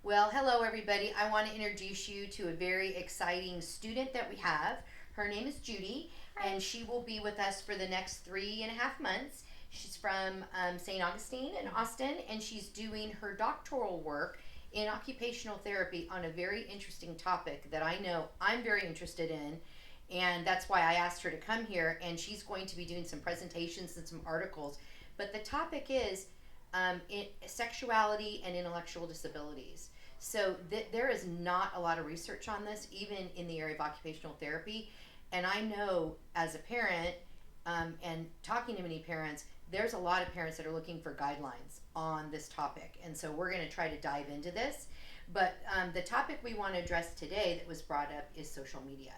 Well, hello everybody. I want to introduce you to a very exciting student that we have. Her name is Judy, Hi. and she will be with us for the next 3.5 months. She's from St. Augustine in Austin, and she's doing her doctoral work in occupational therapy on a very interesting topic that I know I'm very interested in. And that's why I asked her to come here, and she's going to be doing some presentations and some articles. But the topic is sexuality and intellectual disabilities. So there is not a lot of research on this, even in the area of occupational therapy. And I know as a parent, and talking to many parents, there's a lot of parents that are looking for guidelines on this topic. And so we're going to try to dive into this. But the topic we want to address today that was brought up is social media.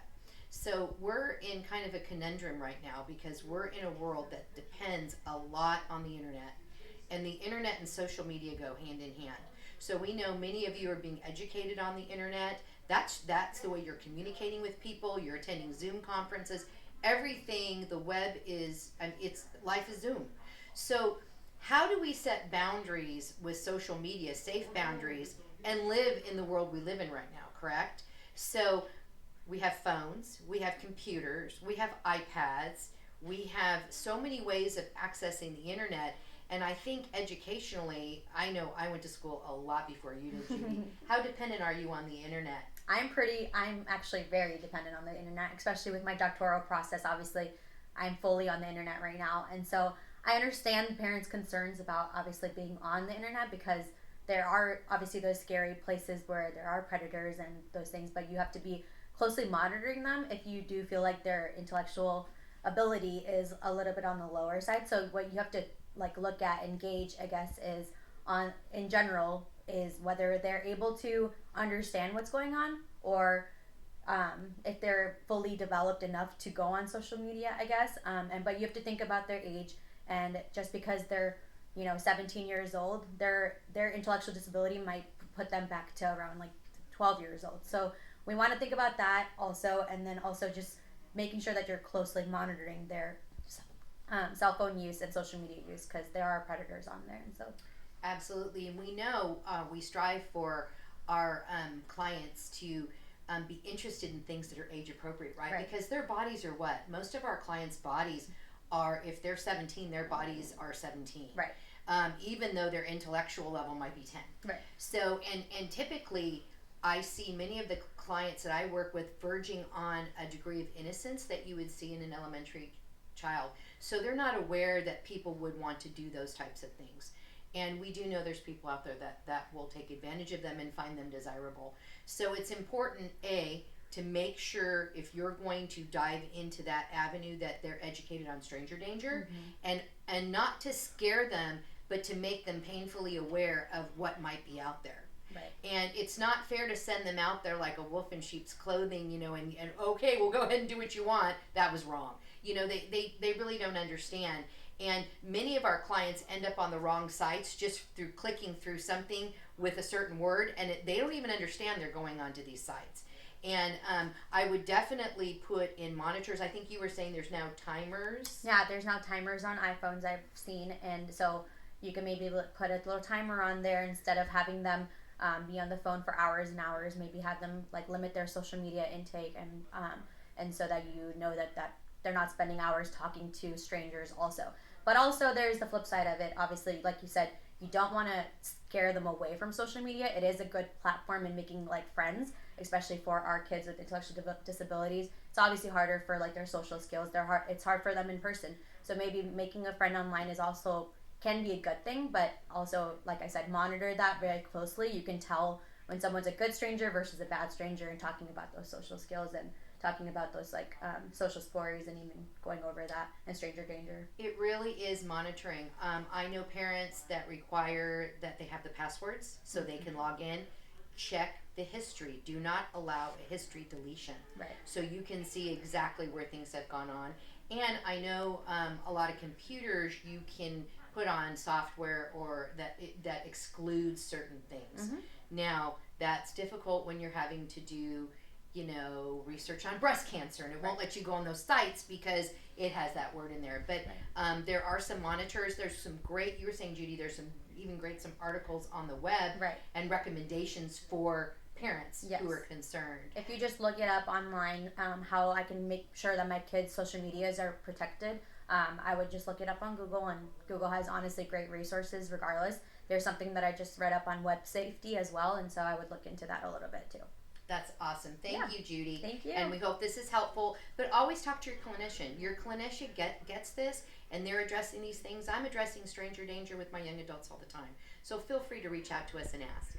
So we're in kind of a conundrum right now because we're in a world that depends a lot on the internet, and the internet and social media go hand in hand. So we know many of you are being educated on the internet. That's the way you're communicating with people. You're attending Zoom conferences. Everything the web is, it's life is Zoom. So how do we set boundaries with social media, safe boundaries, and live in the world we live in right now? Correct. So we have phones, we have computers, we have iPads, we have so many ways of accessing the internet. And I think educationally, I know I went to school a lot before you did, Judy. How dependent are you on the internet? I'm actually very dependent on the internet, especially with my doctoral process. Obviously, I'm fully on the internet right now. And so I understand parents' concerns about obviously being on the internet because there are obviously those scary places where there are predators and those things, but you have to be closely monitoring them if you do feel like their intellectual ability is a little bit on the lower side. So what you have to like look at and gauge, I guess, is on in general is whether they're able to understand what's going on or if they're fully developed enough to go on social media, I guess. And but you have to think about their age, and just because they're 17 years old, their intellectual disability might put them back to around like 12 years old. So we want to think about that also, and then also just making sure that you're closely monitoring their cell phone use and social media use because there are predators on there, and so Absolutely. And we know we strive for our clients to be interested in things that are age appropriate, right? right, Because their bodies are what? Most of our clients' bodies are, if they're 17, their bodies are 17. right, Even though their intellectual level might be 10. right, So, and typically, I see many of the clients that I work with verging on a degree of innocence that you would see in an elementary child. So they're not aware that people would want to do those types of things. And we do know there's people out there that will take advantage of them and find them desirable. So it's important, A, to make sure if you're going to dive into that avenue that they're educated on stranger danger, and not to scare them, but to make them painfully aware of what might be out there. right, And it's not fair to send them out there like a wolf in sheep's clothing, and okay, we'll go ahead and do what you want. That was wrong. They really don't understand. And many of our clients end up on the wrong sites just through clicking through something with a certain word, and they don't even understand they're going onto these sites. And I would definitely put in monitors. I think you were saying there's now timers. yeah. There's now timers on iPhones I've seen, and so you can maybe put a little timer on there instead of having them be on the phone for hours and hours. Maybe have them like limit their social media intake, and so that you know that they're not spending hours talking to strangers also. But also there's the flip side of it. Obviously, like you said, you don't want to scare them away from social media. It is a good platform in making like friends, especially for our kids with intellectual disabilities. It's obviously harder for like their social skills. It's hard for them in person. So maybe making a friend online is also can be a good thing, but also like I said, monitor that very closely. You can tell when someone's a good stranger versus a bad stranger, and talking about those social skills and talking about those like social stories and even going over that and stranger danger. It really is monitoring. I know parents that require that they have the passwords so they can log in. Check the history. Do not allow a history deletion. Right. So you can see exactly where things have gone on. And I know a lot of computers you can put on software or that excludes certain things. Now that's difficult when you're having to do research on breast cancer, and it won't let you go on those sites because it has that word in there. But there are some monitors. There's some great, you were saying, Judy, there's some articles on the web and recommendations for parents who are concerned. If you just look it up online, how I can make sure that my kids' social medias are protected, I would just look it up on Google, and Google has honestly great resources regardless. There's something that I just read up on web safety as well, and so I would look into that a little bit too. That's awesome. Thank you, Judy. Thank you. And we hope this is helpful. But always talk to your clinician. Your clinician gets this, and they're addressing these things. I'm addressing stranger danger with my young adults all the time. So feel free to reach out to us and ask.